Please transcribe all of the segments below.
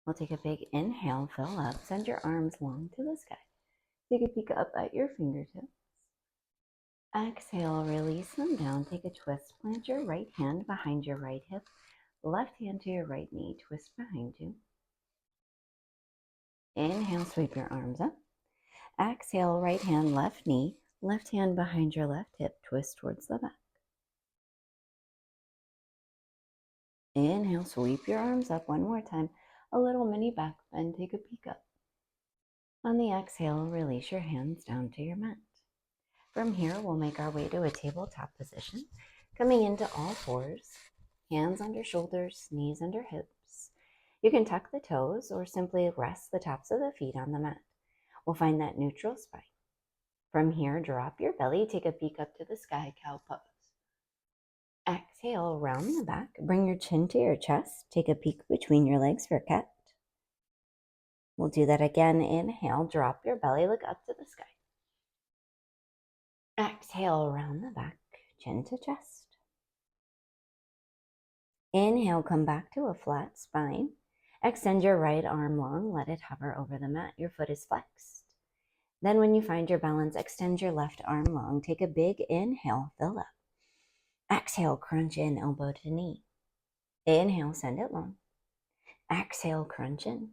We'll take a big inhale, fill up, send your arms long to the sky. Take a peek up at your fingertips. Exhale, release them down. Take a twist. Plant your right hand behind your right hip. Left hand to your right knee. Twist behind you. Inhale, sweep your arms up. Exhale, right hand, left knee. Left hand behind your left hip. Twist towards the back. Inhale, sweep your arms up one more time. A little mini back bend. Take a peek up. On the exhale, release your hands down to your mat. From here, we'll make our way to a tabletop position, coming into all fours, hands under shoulders, knees under hips. You can tuck the toes or simply rest the tops of the feet on the mat. We'll find that neutral spine. From here, drop your belly, take a peek up to the sky, cow pose. Exhale, round the back, bring your chin to your chest, take a peek between your legs for cat. We'll do that again. Inhale, drop your belly, look up to the sky. Exhale, round the back, chin to chest. Inhale, come back to a flat spine. Extend your right arm long, let it hover over the mat. Your foot is flexed. Then when you find your balance, extend your left arm long. Take a big inhale, fill up. Exhale, crunch in, elbow to knee. Inhale, send it long. Exhale, crunch in.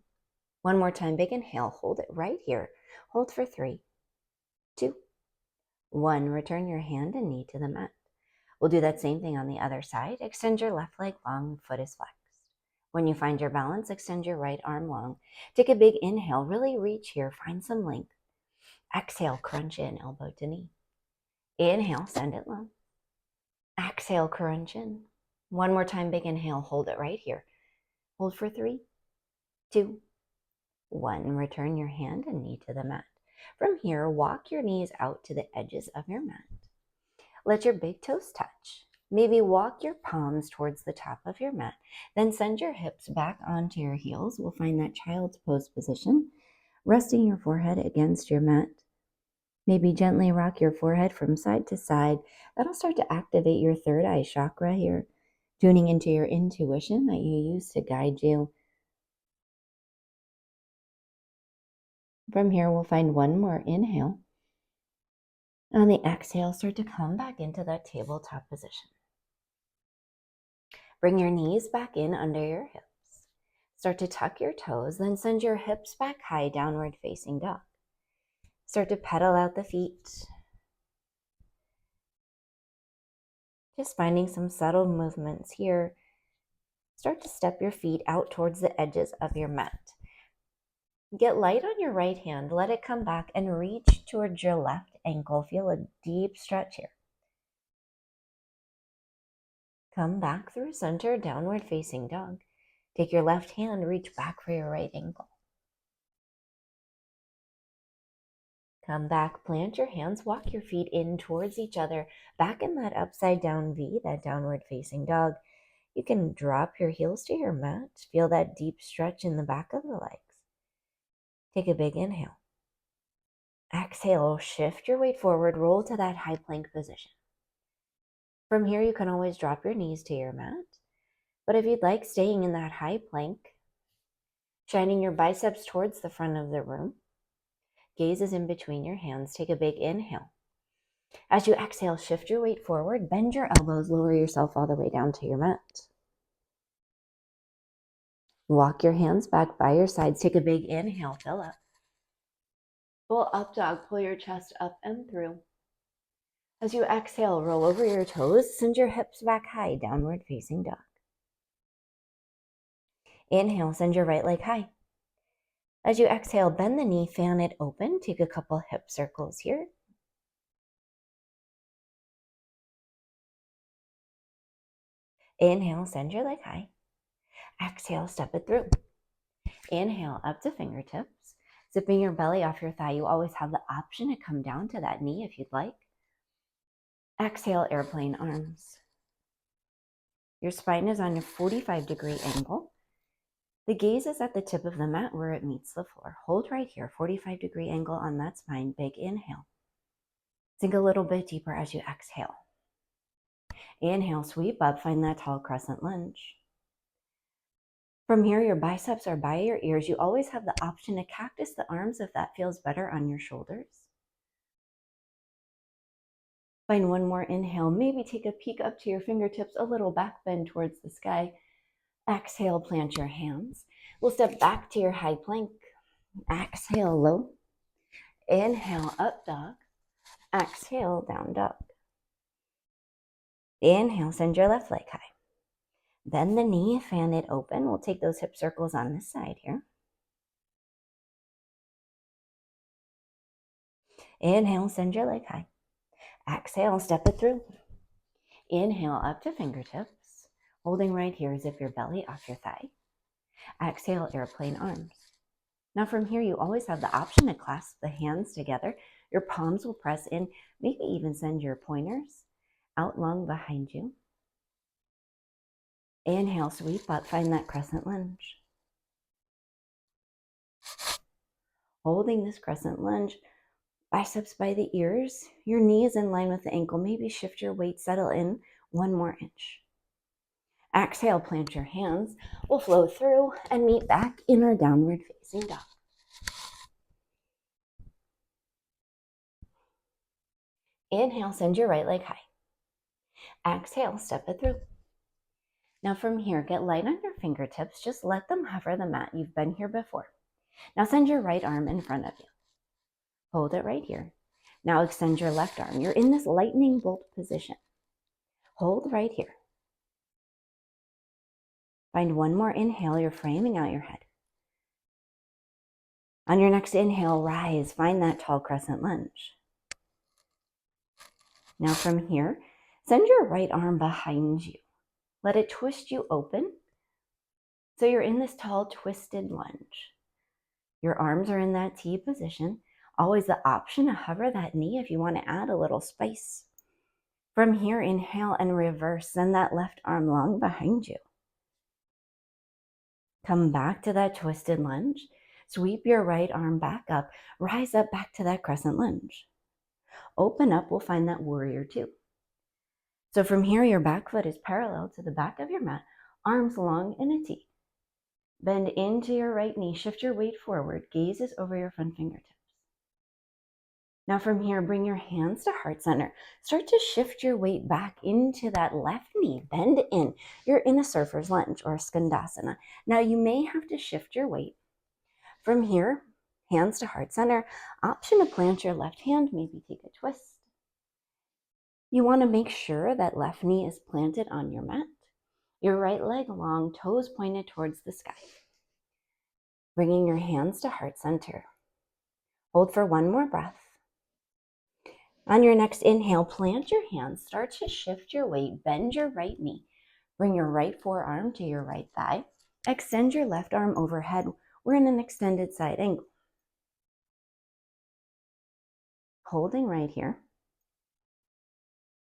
One more time, big inhale, hold it right here. Hold for 3, 2, 1. Return your hand and knee to the mat. We'll do that same thing on the other side. Extend your left leg long, foot is flexed. When you find your balance, extend your right arm long. Take a big inhale, really reach here, find some length. Exhale, crunch in, elbow to knee. Inhale, send it long. Exhale, crunch in. One more time, big inhale, hold it right here. Hold for 3, 2, 1. Return your hand and knee to the mat. From here, walk your knees out to the edges of your mat. Let your big toes touch. Maybe walk your palms towards the top of your mat. Then send your hips back onto your heels. We'll find that child's pose position, resting your forehead against your mat. Maybe gently rock your forehead from side to side. That'll start to activate your third eye chakra here, tuning into your intuition that you use to guide you. From here, we'll find one more inhale. On the exhale, start to come back into that tabletop position. Bring your knees back in under your hips. Start to tuck your toes, then send your hips back high, downward facing dog. Start to pedal out the feet. Just finding some subtle movements here. Start to step your feet out towards the edges of your mat. Get light on your right hand. Let it come back and reach towards your left ankle. Feel a deep stretch here. Come back through center, downward facing dog. Take your left hand, reach back for your right ankle. Come back, plant your hands, walk your feet in towards each other, back in that upside down V, that downward facing dog. You can drop your heels to your mat. Feel that deep stretch in the back of the legs. Take a big inhale. Exhale, shift your weight forward, roll to that high plank position. From here, you can always drop your knees to your mat. But if you'd like, staying in that high plank, shining your biceps towards the front of the room, gaze is in between your hands. Take a big inhale. As you exhale, shift your weight forward, bend your elbows, lower yourself all the way down to your mat. Walk your hands back by your sides. Take a big inhale, fill up. Full up dog, pull your chest up and through. As you exhale, roll over your toes, send your hips back high, downward facing dog. Inhale, send your right leg high. As you exhale, bend the knee, fan it open. Take a couple hip circles here. Inhale, send your leg high. Exhale, step it through. Inhale, up to fingertips. Zipping your belly off your thigh. You always have the option to come down to that knee if you'd like. Exhale, airplane arms. Your spine is on a 45-degree angle. The gaze is at the tip of the mat where it meets the floor. Hold right here, 45-degree angle on that spine. Big inhale. Sink a little bit deeper as you exhale. Inhale, sweep up, find that tall crescent lunge. From here, your biceps are by your ears. You always have the option to cactus the arms if that feels better on your shoulders. Find one more inhale. Maybe take a peek up to your fingertips, a little back bend towards the sky. Exhale, plant your hands. We'll step back to your high plank. Exhale, low. Inhale, up dog. Exhale, down dog. Inhale, send your left leg high. Bend the knee, fan it open. We'll take those hip circles on this side here. Inhale, send your leg high. Exhale, step it through. Inhale, up to fingertips. Holding right here as if your belly off your thigh. Exhale, airplane arms. Now from here, you always have the option to clasp the hands together. Your palms will press in, maybe even send your pointers out long behind you. Inhale, sweep up, find that crescent lunge. Holding this crescent lunge, biceps by the ears, your knee is in line with the ankle. Maybe shift your weight, settle in 1 more inch. Exhale, plant your hands. We'll flow through and meet back in our downward facing dog. Inhale, send your right leg high. Exhale, step it through. Now from here, get light on your fingertips. Just let them hover the mat. You've been here before. Now send your right arm in front of you. Hold it right here. Now extend your left arm. You're in this lightning bolt position. Hold right here. Find one more inhale. You're framing out your head. On your next inhale, rise. Find that tall crescent lunge. Now from here, send your right arm behind you. Let it twist you open. So you're in this tall twisted lunge. Your arms are in that T position. Always the option to hover that knee if you want to add a little spice. From here, inhale and reverse. Send that left arm long behind you. Come back to that twisted lunge. Sweep your right arm back up. Rise up back to that crescent lunge. Open up, we'll find that warrior two. So from here, your back foot is parallel to the back of your mat, arms long in a T. Bend into your right knee, shift your weight forward, gaze is over your front fingertips. Now from here, bring your hands to heart center. Start to shift your weight back into that left knee, bend in. You're in a surfer's lunge or a skandasana. Now you may have to shift your weight. From here, hands to heart center, option to plant your left hand, maybe take a twist. You want to make sure that left knee is planted on your mat. Your right leg long, toes pointed towards the sky. Bringing your hands to heart center. Hold for 1 more breath. On your next inhale, plant your hands. Start to shift your weight. Bend your right knee. Bring your right forearm to your right thigh. Extend your left arm overhead. We're in an extended side angle. Holding right here.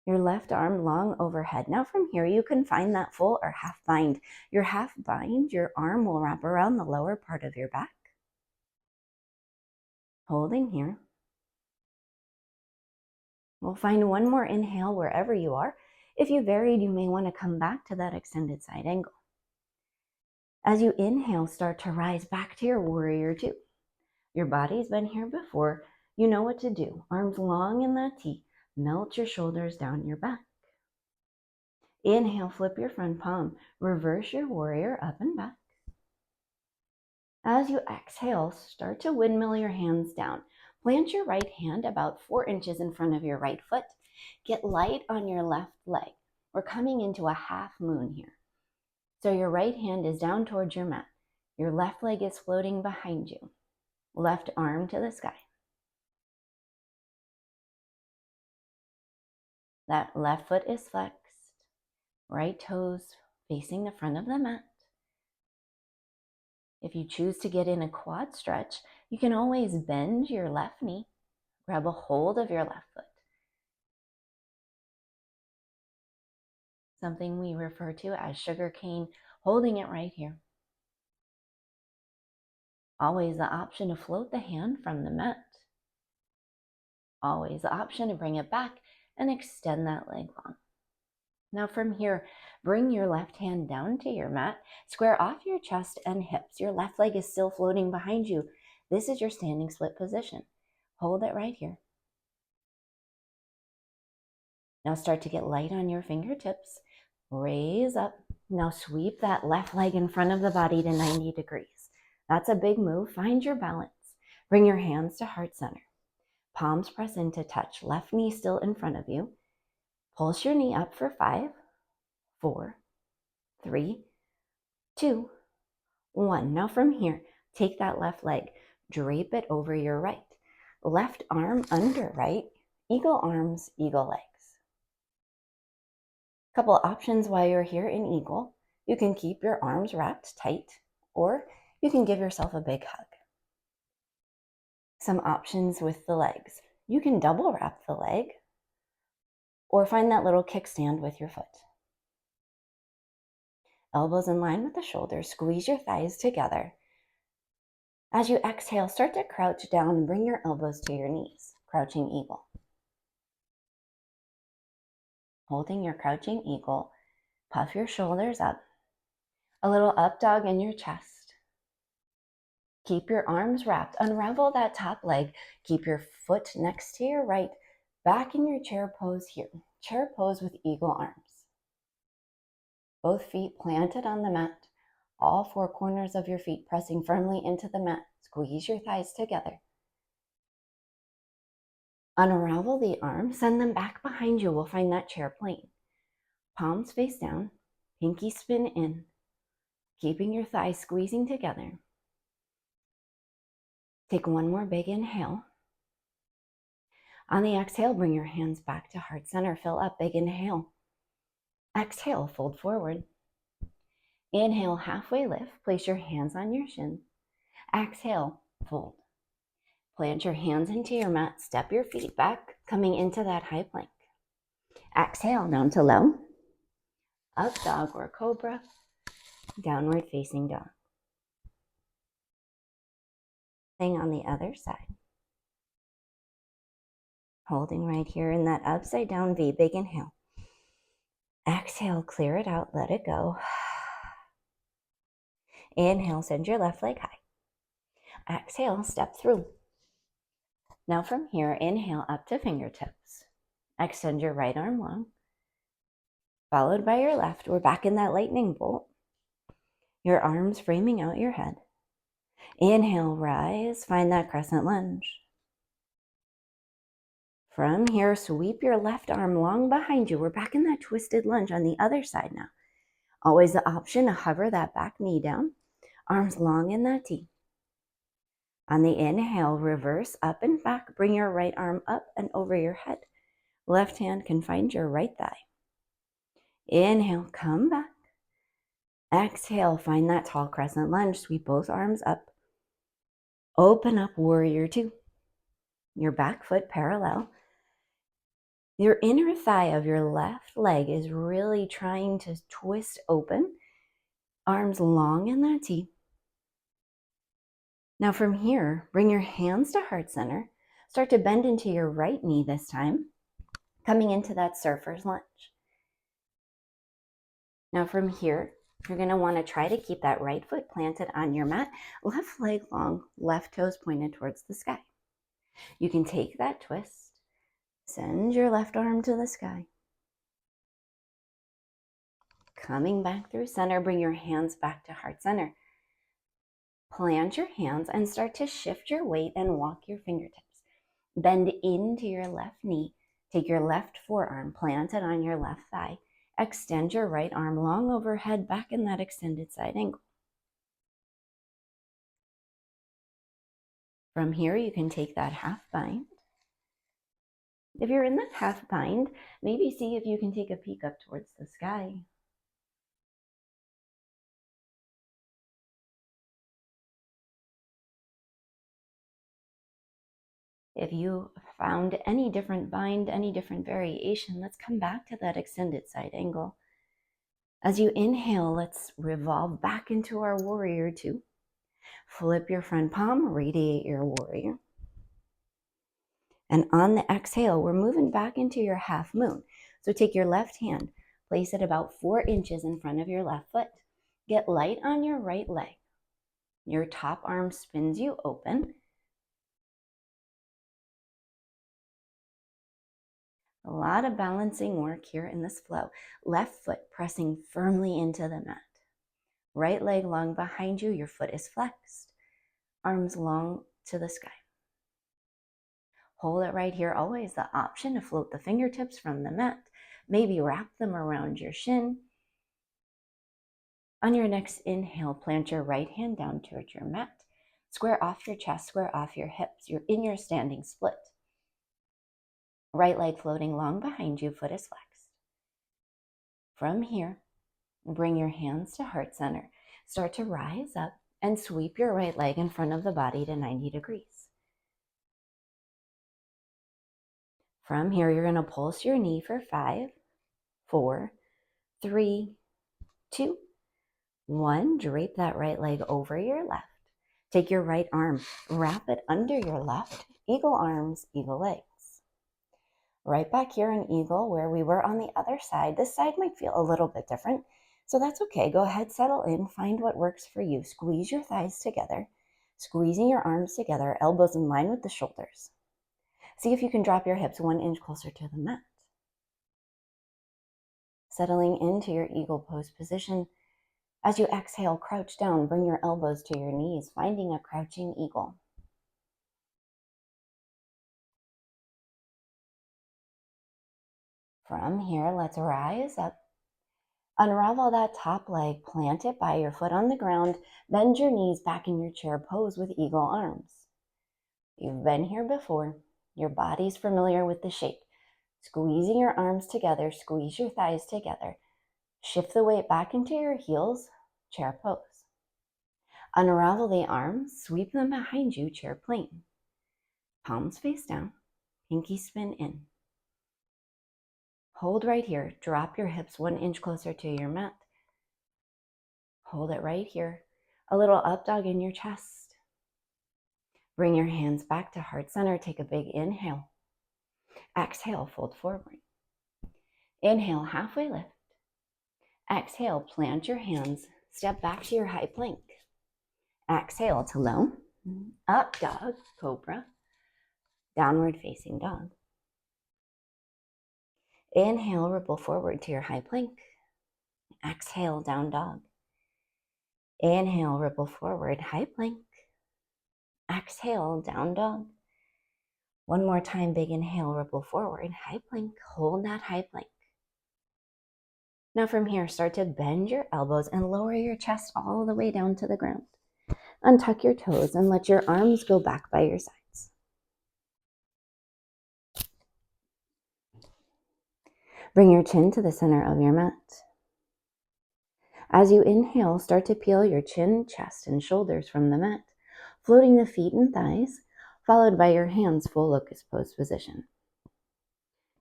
Your left arm long overhead. Now from here, you can find that full or half bind. Your half bind, your arm will wrap around the lower part of your back. Holding here. We'll find 1 more inhale wherever you are. If you varied, you may want to come back to that extended side angle. As you inhale, start to rise back to your warrior two. Your body's been here before. You know what to do. Arms long in that T. Melt your shoulders down your back. Inhale, flip your front palm. Reverse your warrior up and back. As you exhale, start to windmill your hands down. Plant your right hand about 4 inches in front of your right foot. Get light on your left leg. We're coming into a half moon here. So your right hand is down towards your mat. Your left leg is floating behind you. Left arm to the sky. That left foot is flexed. Right toes facing the front of the mat. If you choose to get in a quad stretch, you can always bend your left knee, grab a hold of your left foot. Something we refer to as sugar cane, holding it right here. Always the option to float the hand from the mat. Always the option to bring it back and extend that leg long. Now from here, bring your left hand down to your mat, square off your chest and hips. Your left leg is still floating behind you. This is your standing split position. Hold it right here. Now start to get light on your fingertips. Raise up. Now sweep that left leg in front of the body to 90 degrees. That's a big move. Find your balance. Bring your hands to heart center. Palms press in to touch. Left knee still in front of you. Pulse your knee up for 5, 4, 3, 2, 1. Now from here, take that left leg, drape it over your right. Left arm under right. Eagle arms, eagle legs. Couple options while you're here in eagle. You can keep your arms wrapped tight, or you can give yourself a big hug. Some options with the legs. You can double wrap the leg, or find that little kickstand with your foot. Elbows in line with the shoulders. Squeeze your thighs together. As you exhale, start to crouch down and bring your elbows to your knees. Crouching eagle. Holding your crouching eagle, puff your shoulders up. A little up dog in your chest. Keep your arms wrapped. Unravel that top leg. Keep your foot next to your right. Back in your chair pose here. Chair pose with eagle arms. Both feet planted on the mat. All 4 corners of your feet pressing firmly into the mat. Squeeze your thighs together. Unravel the arms. Send them back behind you. We'll find that chair plane. Palms face down. Pinky spin in. Keeping your thighs squeezing together. Take one more big inhale. On the exhale, bring your hands back to heart center. Fill up, big inhale. Exhale, fold forward. Inhale, halfway lift. Place your hands on your shin. Exhale, fold. Plant your hands into your mat. Step your feet back, coming into that high plank. Exhale, down to low. Up dog or cobra. Downward facing dog. Thing on the other side. Holding right here in that upside down V, big inhale. Exhale, clear it out, let it go. Inhale, send your left leg high. Exhale, step through. Now from here, inhale up to fingertips. Extend your right arm long. Followed by your left. We're back in that lightning bolt. Your arms framing out your head. Inhale, rise, find that crescent lunge. From here, sweep your left arm long behind you. We're back in that twisted lunge on the other side now. Always the option to hover that back knee down. Arms long in that T. On the inhale, reverse up and back. Bring your right arm up and over your head. Left hand can find your right thigh. Inhale, come back. Exhale, find that tall crescent lunge. Sweep both arms up. Open up, warrior 2. Your back foot parallel. Your inner thigh of your left leg is really trying to twist open. Arms long in that T. Now from here, bring your hands to heart center. Start to bend into your right knee this time, coming into that surfer's lunge. Now from here, you're going to want to try to keep that right foot planted on your mat, left leg long, left toes pointed towards the sky. You can take that twist, send your left arm to the sky. Coming back through center, bring your hands back to heart center. Plant your hands and start to shift your weight and walk your fingertips. Bend into your left knee. Take your left forearm, plant it on your left thigh. Extend your right arm long overhead, back in that extended side angle. From here, you can take that half bind. If you're in that half bind, maybe see if you can take a peek up towards the sky. If you found any different bind, any different variation, let's come back to that extended side angle. As you inhale, let's revolve back into our warrior 2. Flip your front palm, radiate your warrior. And on the exhale, we're moving back into your half moon. So take your left hand, Place it about 4 inches in front of your left foot. Get light on your right leg. Your top arm spins you open. A lot of balancing work here in this flow. Left foot pressing firmly into the mat. Right leg long behind you, your foot is flexed. Arms long to the sky. Hold it right here. Always the option to float the fingertips from the mat. Maybe wrap them around your shin. On your next inhale, plant your right hand down towards your mat. Square off your chest, square off your hips. You're in your standing split. Right leg floating long behind you, foot is flexed. From here, bring your hands to heart center. Start to rise up and sweep your right leg in front of the body to 90 degrees. From here, you're going to pulse your knee for 5, 4, 3, 2, 1. Drape that right leg over your left. Take your right arm, wrap it under your left. Eagle arms, eagle legs. Right back here in eagle where we were on the other side. This side might feel a little bit different, so that's okay. Go ahead, settle in, find what works for you. Squeeze your thighs together, squeezing your arms together, elbows in line with the shoulders. See if you can drop your hips 1 inch closer to the mat. Settling into your eagle pose position. As you exhale, crouch down, bring your elbows to your knees, finding a crouching eagle. From here, let's rise up. Unravel that top leg, plant it by your foot on the ground, bend your knees back in your chair pose with eagle arms. You've been here before. Your body's familiar with the shape. Squeezing your arms together, squeeze your thighs together. Shift the weight back into your heels, chair pose. Unravel the arms, sweep them behind you, chair plane. Palms face down, pinky spin in. Hold right here. Drop your hips 1 inch closer to your mat. Hold it right here. A little up dog in your chest. Bring your hands back to heart center. Take a big inhale. Exhale, fold forward. Inhale, halfway lift. Exhale, plant your hands. Step back to your high plank. Exhale to low. Up dog, cobra. Downward facing dog. Inhale, ripple forward to your high plank. Exhale, down dog. Inhale, ripple forward, high plank. Exhale, down dog. One more time, big inhale, ripple forward, high plank. Hold that high plank. Now from here, start to bend your elbows and lower your chest all the way down to the ground. Untuck your toes and let your arms go back by your sides. Bring your chin to the center of your mat. As you inhale, start to peel your chin, chest, and shoulders from the mat, floating the feet and thighs, followed by your hands, full locust pose position.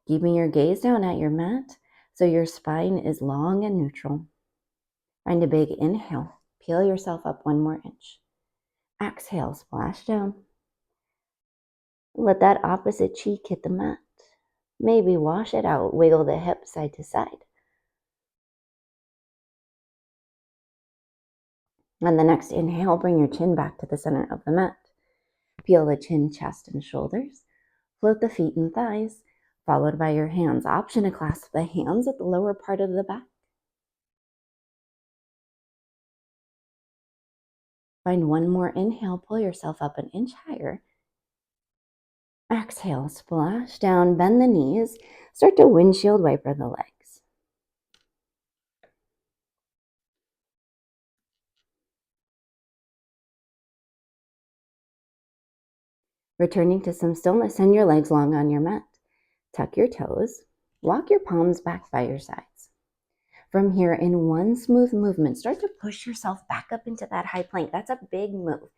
Keeping your gaze down at your mat so your spine is long and neutral. Find a big inhale. Peel yourself up 1 more inch. Exhale, splash down. Let that opposite cheek hit the mat. Maybe wash it out. Wiggle the hips side to side. On the next inhale, bring your chin back to the center of the mat. Peel the chin, chest, and shoulders. Float the feet and thighs, followed by your hands. Option to clasp the hands at the lower part of the back. Find 1 more inhale. Pull yourself up 1 inch higher. Exhale, splash down, bend the knees. Start to windshield wiper the legs. Returning to some stillness, send your legs long on your mat. Tuck your toes. Walk your palms back by your sides. From here, in one smooth movement, start to push yourself back up into that high plank. That's a big move,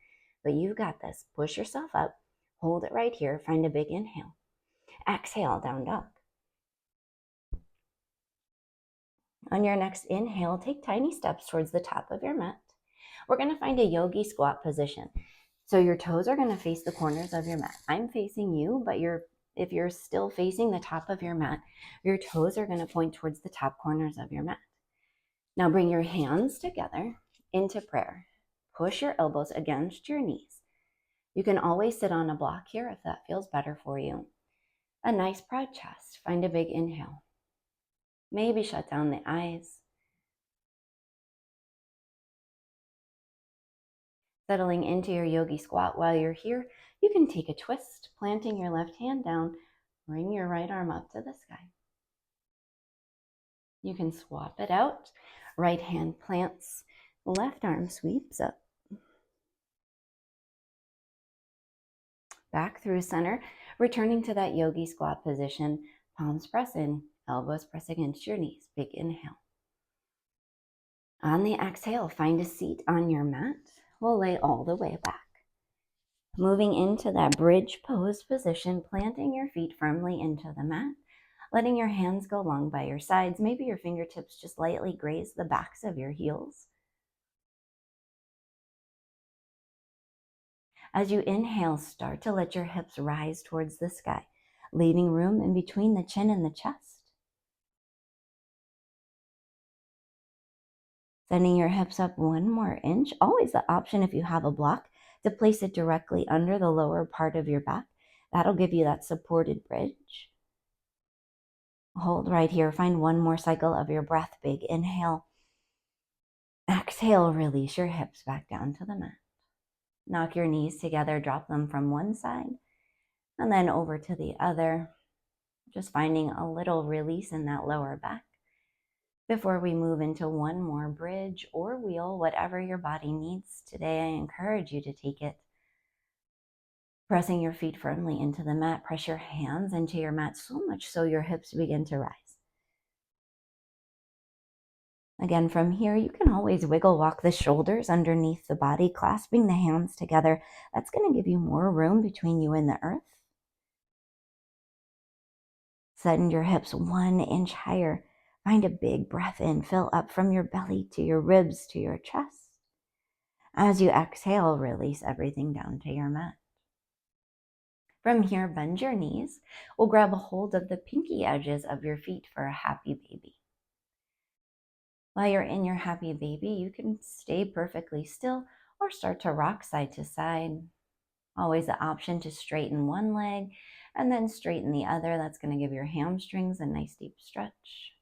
but you've got this. Push yourself up. Hold it right here. Find a big inhale. Exhale, down dog. On your next inhale, take tiny steps towards the top of your mat. We're going to find a yogi squat position. So your toes are going to face the corners of your mat. I'm facing you, but your If you're still facing the top of your mat, your toes are going to point towards the top corners of your mat. Now bring your hands together into prayer. Push your elbows against your knees. You can always sit on a block here if that feels better for you. A nice broad chest. Find a big inhale. Maybe shut down the eyes. Settling into your yogi squat. While you're here, you can take a twist, planting your left hand down. Bring your right arm up to the sky. You can swap it out. Right hand plants, left arm sweeps up. Back through center, returning to that yogi squat position. Palms press in, elbows press against your knees. Big inhale. On the exhale, find a seat on your mat. We'll lay all the way back. Moving into that bridge pose position, planting your feet firmly into the mat, letting your hands go long by your sides. Maybe your fingertips just lightly graze the backs of your heels. As you inhale, start to let your hips rise towards the sky, leaving room in between the chin and the chest. Sending your hips up 1 more inch. Always the option, if you have a block, to place it directly under the lower part of your back. That'll give you that supported bridge. Hold right here. Find 1 more cycle of your breath. Big inhale. Exhale, release your hips back down to the mat. Knock your knees together, drop them from one side and then over to the other. Just finding a little release in that lower back before we move into 1 more bridge or wheel, whatever your body needs today. I encourage you to take it. Pressing your feet firmly into the mat, press your hands into your mat so much so your hips begin to rise. Again, from here, you can always wiggle walk the shoulders underneath the body, clasping the hands together. That's going to give you more room between you and the earth. Send your hips 1 inch higher. Find a big breath in. Fill up from your belly to your ribs to your chest. As you exhale, release everything down to your mat. From here, bend your knees. We'll grab a hold of the pinky edges of your feet for a happy baby. While you're in your happy baby, you can stay perfectly still or start to rock side to side. Always the option to straighten one leg and then straighten the other. That's going to give your hamstrings a nice deep stretch.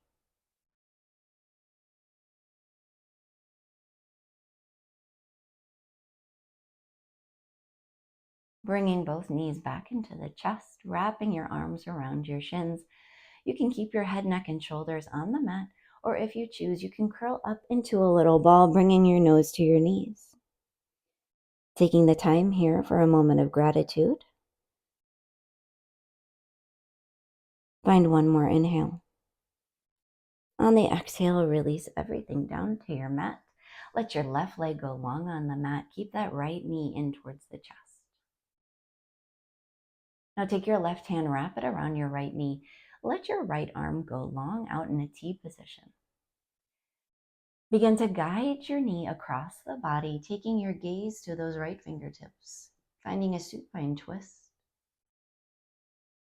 Bringing both knees back into the chest, wrapping your arms around your shins. You can keep your head, neck, and shoulders on the mat, or if you choose, you can curl up into a little ball, bringing your nose to your knees. Taking the time here for a moment of gratitude. Find 1 more inhale. On the exhale, release everything down to your mat. Let your left leg go long on the mat. Keep that right knee in towards the chest. Now take your left hand, wrap it around your right knee. Let your right arm go long out in a T position. Begin to guide your knee across the body, taking your gaze to those right fingertips, finding a supine twist.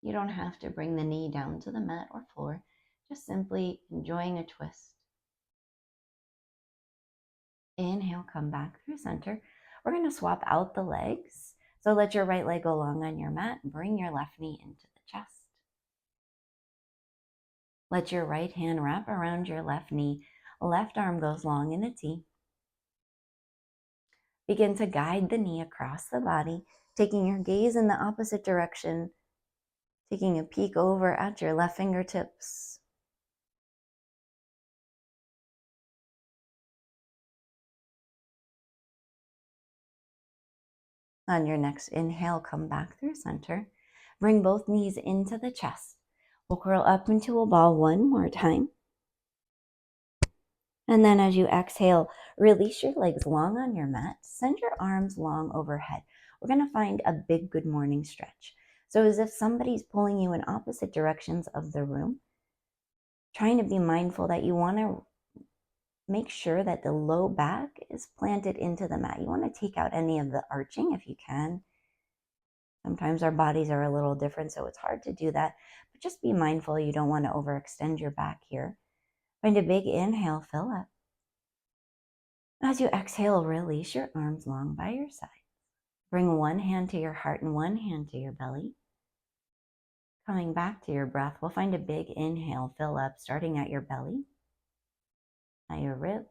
You don't have to bring the knee down to the mat or floor, just simply enjoying a twist. Inhale, come back through center. We're going to swap out the legs. So let your right leg go long on your mat and bring your left knee into the chest. Let your right hand wrap around your left knee. Left arm goes long in a T. Begin to guide the knee across the body, taking your gaze in the opposite direction, taking a peek over at your left fingertips. On your next inhale, come back through center. Bring both knees into the chest. We'll curl up into a ball 1 more time. And then as you exhale, release your legs long on your mat. Send your arms long overhead. We're going to find a big good morning stretch. So as if somebody's pulling you in opposite directions of the room, trying to be mindful that you want to make sure that the low back is planted into the mat. You want to take out any of the arching if you can. Sometimes our bodies are a little different, so it's hard to do that. But just be mindful you don't want to overextend your back here. Find a big inhale, fill up. As you exhale, release your arms long by your side. Bring one hand to your heart and one hand to your belly. Coming back to your breath, we'll find a big inhale, fill up, starting at your belly, at your ribs.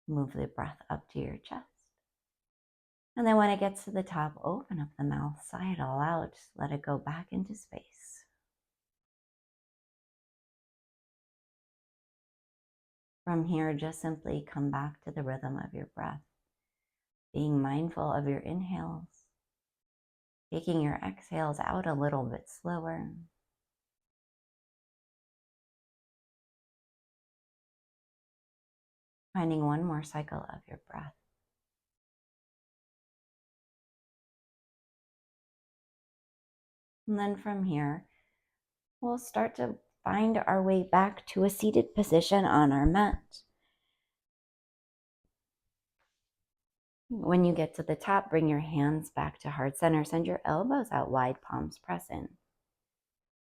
Move the breath up to your chest. And then when it gets to the top, open up the mouth, sigh it all out, just let it go back into space. From here, just simply come back to the rhythm of your breath, being mindful of your inhales, taking your exhales out a little bit slower. Finding one more cycle of your breath. And then from here, we'll start to find our way back to a seated position on our mat. When you get to the top, bring your hands back to heart center. Send your elbows out wide, palms press in.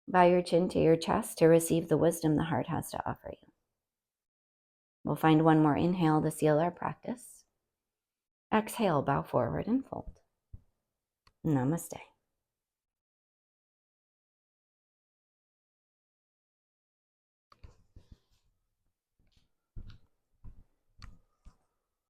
Bow your chin to your chest to receive the wisdom the heart has to offer you. We'll find one more inhale to seal our practice. Exhale, bow forward and fold. Namaste.